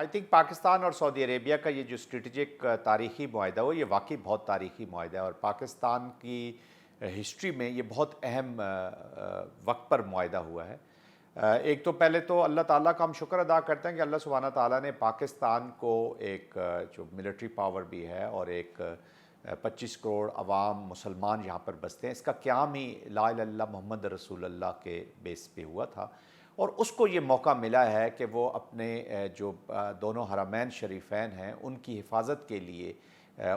I think Pakistan और Saudi Arabia का ये जो स्ट्रेटजिक तारीखी मुआहदा हो, ये वाकई बहुत तारीखी मुआहदा है और पाकिस्तान की हिस्ट्री में ये बहुत अहम वक्त पर मुआहदा हुआ है। एक तो पहले तो अल्लाह ताला का हम शुक्र अदा करते हैं कि अल्लाह सुब्हाना ताला ने पाकिस्तान को एक जो मिलिट्री पावर भी है और एक 25 करोड़ अवाम मुसलमान यहाँ पर बसते हैं, इसका क़याम ही ला इलाहा इल्लल्लाह मुहम्मद रसूलुल्लाह के बेस पे हुआ था। और उसको ये मौका मिला है कि वो अपने जो दोनों हरमैन शरीफैन हैं उनकी हिफाजत के लिए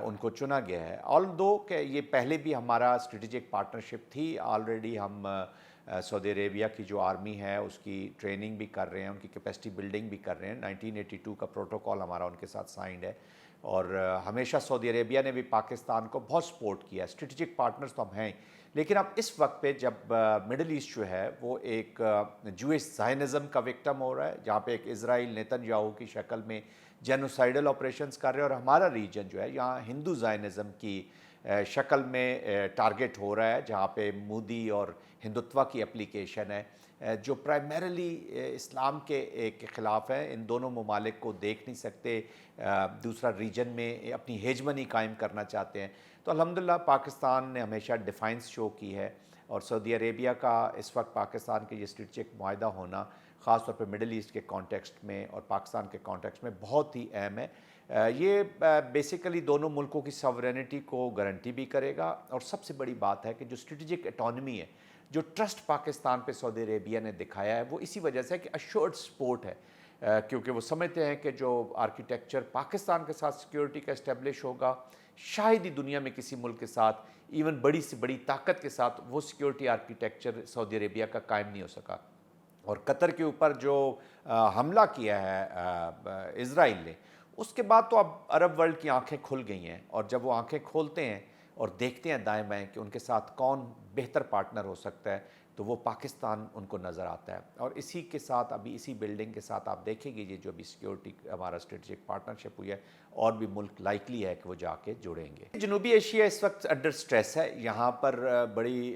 उनको चुना गया है। ऑल्दो कि ये पहले भी हमारा स्ट्रेटेजिक पार्टनरशिप थी, ऑलरेडी हम सऊदी अरेबिया की जो आर्मी है उसकी ट्रेनिंग भी कर रहे हैं, उनकी कैपेसिटी बिल्डिंग भी कर रहे हैं। 1982 का प्रोटोकॉल हमारा उनके साथ साइंड है और हमेशा सऊदी अरेबिया ने भी पाकिस्तान को बहुत सपोर्ट किया। स्ट्रेटेजिक पार्टनर्स तो हम हैं, लेकिन अब इस वक्त पे जब मिडल ईस्ट जो है वो एक जूइश ज़ायनिज़्म का विक्टिम हो रहा है, जहाँ पे एक इजराइल नेतन्याहू की शक्ल में जेनोसाइडल ऑपरेशंस कर रहे हैं और हमारा रीजन जो है यहाँ हिंदू ज़ायनिज़्म की शक्ल में टारगेट हो रहा है, जहाँ पे मोदी और हिंदुत्व की एप्लीकेशन है जो प्राइमरीली इस्लाम के ख़िलाफ़ है। इन दोनों ममालिक को देख नहीं सकते, दूसरा रीजन में अपनी हेजमनी कायम करना चाहते हैं। तो अल्हम्दुलिल्लाह पाकिस्तान ने हमेशा डिफाइंस शो की है और सऊदी अरेबिया का इस वक्त पाकिस्तान के ये स्ट्रेटजिक मुआहदा होना ख़ास तौर पे मिडल ईस्ट के कॉन्टेक्स्ट में और पाकिस्तान के कॉन्टेक्स्ट में बहुत ही अहम है। ये बेसिकली दोनों मुल्कों की सॉवरेनिटी को गारंटी भी करेगा और सबसे बड़ी बात है कि जो स्ट्रेटजिक ऑटोनॉमी है, जो ट्रस्ट पाकिस्तान पे सऊदी अरेबिया ने दिखाया है, वो इसी वजह से कि अश्योर्ड सपोर्ट है, क्योंकि वो समझते हैं कि जो आर्किटेक्चर पाकिस्तान के साथ सिक्योरिटी का इस्टेब्लिश होगा, शायद ही दुनिया में किसी मुल्क के साथ इवन बड़ी से बड़ी ताकत के साथ वो सिक्योरिटी आर्किटेक्चर सऊदी अरेबिया का कायम नहीं हो सका। और कतर के ऊपर जो हमला किया है इज़राइल ने, उसके बाद तो अब अरब वर्ल्ड की आंखें खुल गई हैं और जब वो आंखें खोलते हैं और देखते हैं दाएं बाएं कि उनके साथ कौन बेहतर पार्टनर हो सकता है, तो वो पाकिस्तान उनको नज़र आता है। और इसी के साथ अभी इसी बिल्डिंग के साथ आप देखेंगे ये जो अभी सिक्योरिटी हमारा स्ट्रेटजिक पार्टनरशिप हुई है, और भी मुल्क लाइकली है कि वो जाके जुड़ेंगे। जनूबी एशिया इस वक्त अंडर स्ट्रेस है, यहाँ पर बड़ी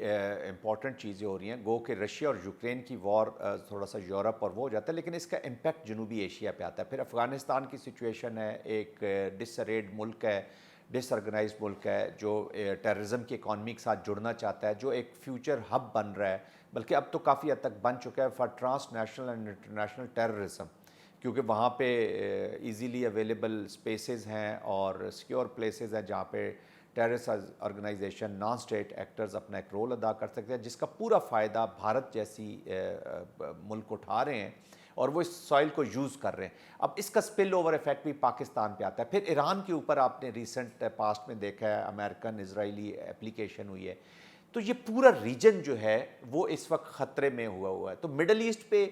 इंपॉर्टेंट चीज़ें हो रही हैं। गो कि रशिया और यूक्रेन की वॉर थोड़ा सा यूरोप और वो हो जाता है, लेकिन इसका इम्पैक्ट जनूबी एशिया पे आता है। फिर अफ़गानिस्तान की सिचुएशन है, एक डिसअरेड मुल्क है, डिसऑर्गेनाइज मुल्क है जो टेररिज्म की इकॉनमी के साथ जुड़ना चाहता है, जो एक फ्यूचर हब बन रहा है, बल्कि अब तो काफ़ी हद तक बन चुका है for transnational and international terrorism, क्योंकि वहाँ पे इजीली अवेलेबल स्पेसेस हैं और सिक्योर प्लेसेस हैं जहाँ पे terrorist organisation, non state actors अपना एक रोल अदा कर सकते हैं, जिसका पूरा फ़ायदा भारत जैसी मुल्क उठा रहे हैं और वो इस सॉइल को यूज़ कर रहे हैं। अब इसका स्पिल ओवर इफेक्ट भी पाकिस्तान पे आता है। फिर ईरान के ऊपर आपने रिसेंट पास्ट में देखा है, अमेरिकन इजरायली एप्लीकेशन हुई है, तो ये पूरा रीजन जो है वो इस वक्त ख़तरे में हुआ है। तो मिडल ईस्ट पे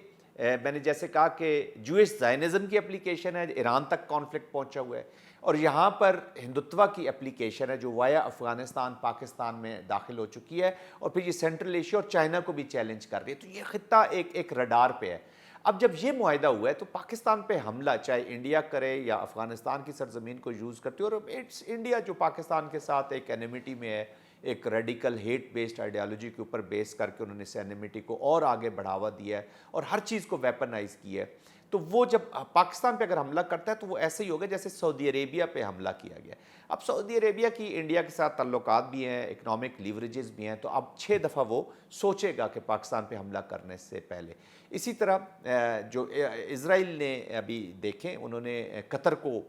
मैंने जैसे कहा कि जूइश ज़ायनिज़्म की एप्लीकेशन है, ईरान तक कॉन्फ्लिक्ट पहुंचा हुआ है, और यहाँ पर हिंदुत्व की एप्लीकेशन है जो वाया अफ़गानिस्तान पाकिस्तान में दाखिल हो चुकी है, और फिर ये सेंट्रल एशिया और चाइना को भी चैलेंज कर रही है। तो ये ख़ित्ता एक रडार पे है। अब जब ये मुआहदा हुआ है तो पाकिस्तान पे हमला चाहे इंडिया करे या अफ़गानिस्तान की सरजमीन को यूज़ करती है, और इट्स इंडिया जो पाकिस्तान के साथ एक एनिमिटी में है, एक रेडिकल हेट बेस्ड आइडियोलॉजी के ऊपर बेस करके उन्होंने इस एनिमिटी को और आगे बढ़ावा दिया है और हर चीज़ को वेपनाइज किया है। तो वो जब पाकिस्तान पे अगर हमला करता है तो वो ऐसे ही होगा जैसे सऊदी अरेबिया पे हमला किया गया। अब सऊदी अरेबिया की इंडिया के साथ ताल्लुकात भी हैं, इकनॉमिक लीवरेजेस भी हैं, तो अब 6 दफ़ा वो सोचेगा कि पाकिस्तान पे हमला करने से पहले। इसी तरह जो इज़राइल ने अभी देखें, उन्होंने कतर को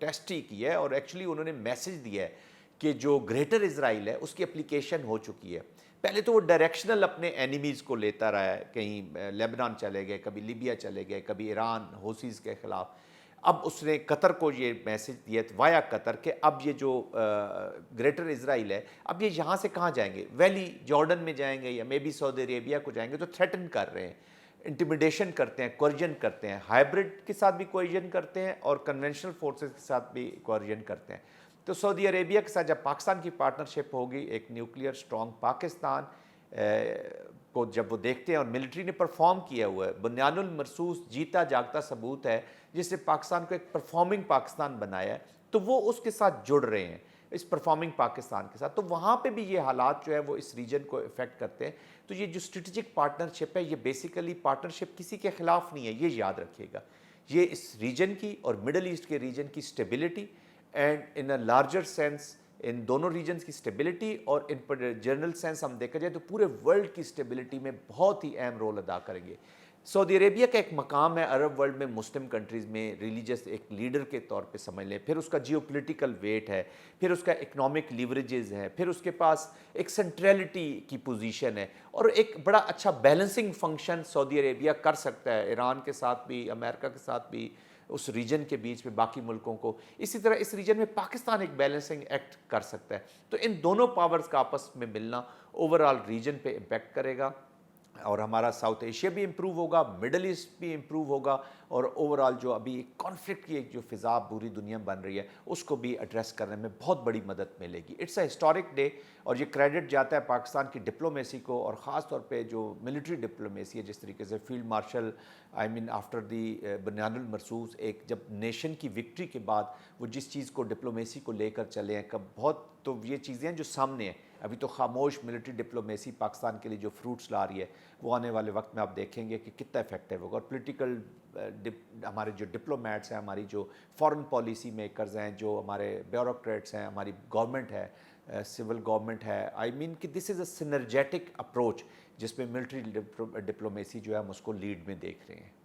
टेस्ट ही किया है और एक्चुअली उन्होंने मैसेज दिया है कि जो ग्रेटर इज़राइल है उसकी एप्लीकेशन हो चुकी है। पहले तो वो डायरेक्शनल अपने एनिमीज़ को लेता रहा है, कहीं लेबनान चले गए, कभी लीबिया चले गए, कभी ईरान होसीज़ के ख़िलाफ़। अब उसने कतर को ये मैसेज दिया वाया कतर कि अब ये जो ग्रेटर इज़राइल है, अब ये यहाँ से कहाँ जाएंगे, वैली जॉर्डन में जाएंगे या मे बी सऊदी अरेबिया को जाएंगे, तो थ्रेटन कर रहे हैं, इंटिमिडेशन करते हैं, कोरिजन करते हैं, हाइब्रिड के साथ भी कोरिजन करते हैं और कन्वेंशनल फोर्सेस के साथ भी कोरिजन करते हैं। तो सऊदी अरेबिया के साथ जब पाकिस्तान की पार्टनरशिप होगी, एक न्यूक्लियर स्ट्रॉन्ग पाकिस्तान को जब वो देखते हैं और मिलिट्री ने परफॉर्म किया हुआ है, बुनियानुल मरसूस जीता जागता सबूत है जिसने पाकिस्तान को एक परफॉर्मिंग पाकिस्तान बनाया है, तो वो उसके साथ जुड़ रहे हैं इस परफॉर्मिंग पाकिस्तान के साथ। तो वहाँ पे भी ये हालात जो है वो इस रीजन को इफ़ेक्ट करते हैं। तो ये जो स्ट्रेटजिक पार्टनरशिप है, ये बेसिकली पार्टनरशिप किसी के ख़िलाफ़ नहीं है, ये याद रखिएगा। یہ اس ریجن کی اور مڈل ایسٹ کے ریجن کی stability and in a larger sense ان دونوں ریجنز کی اسٹیبلٹی اور ان پر جنرل سینس ہم دیکھا جائے تو پورے ورلڈ کی اسٹیبلٹی میں بہت ہی اہم رول ادا کریں گے۔ سعودی عربیہ کا ایک مقام ہے عرب ورلڈ میں، مسلم کنٹریز میں ریلیجس ایک لیڈر کے طور پہ سمجھ لیں، پھر اس کا جیو پولیٹیکل ویٹ ہے، پھر اس کا اکنامک لیوریجز ہے، پھر اس کے پاس ایک سینٹریلٹی کی پوزیشن ہے، اور ایک بڑا اچھا بیلنسنگ فنکشن سعودی عربیہ کر سکتا ہے ایران کے ساتھ بھی، امریکہ کے ساتھ بھی، اس ریجن کے بیچ میں باقی ملکوں کو۔ اسی طرح اس ریجن میں پاکستان ایک بیلنسنگ ایکٹ کر سکتا ہے۔ تو ان دونوں پاورز کا آپس میں ملنا اوورآل ریجن پہ امپیکٹ کرے گا، اور ہمارا ساؤتھ ایشیا بھی امپروو ہوگا، مڈل ایسٹ بھی امپروو ہوگا، اور اوورآل جو ابھی کانفلکٹ کی ایک جو فضا پوری دنیا میں بن رہی ہے اس کو بھی ایڈریس کرنے میں بہت بڑی مدد ملے گی۔ اٹس اے ہسٹورک ڈے، اور یہ کریڈٹ جاتا ہے پاکستان کی ڈپلومیسی کو، اور خاص طور پہ جو ملٹری ڈپلومیسی ہے، جس طریقے سے فیلڈ مارشل آفٹر دی بنیان المرصوص، ایک جب نیشن کی وکٹری کے بعد وہ جس چیز کو ڈپلومیسی کو لے کر چلے ہیں، بہت تو یہ چیزیں ہیں جو سامنے ہیں۔ ابھی تو خاموش ملٹری ڈپلومیسی پاکستان کے لیے جو فروٹس لا رہی ہے، وہ آنے والے وقت میں آپ دیکھیں گے کہ کتنا افیکٹو ہوگا، اور پولیٹیکل ہمارے جو ڈپلومیٹس ہیں، ہماری جو فارن پالیسی میکرز ہیں، جو ہمارے بیوروکریٹس ہیں، ہماری گورنمنٹ ہے، سول گورنمنٹ ہے، کہ دس از اے سنرجیٹک اپروچ جس میں ملٹری ڈپلومیسی جو ہے ہم اس کو لیڈ میں دیکھ رہے ہیں۔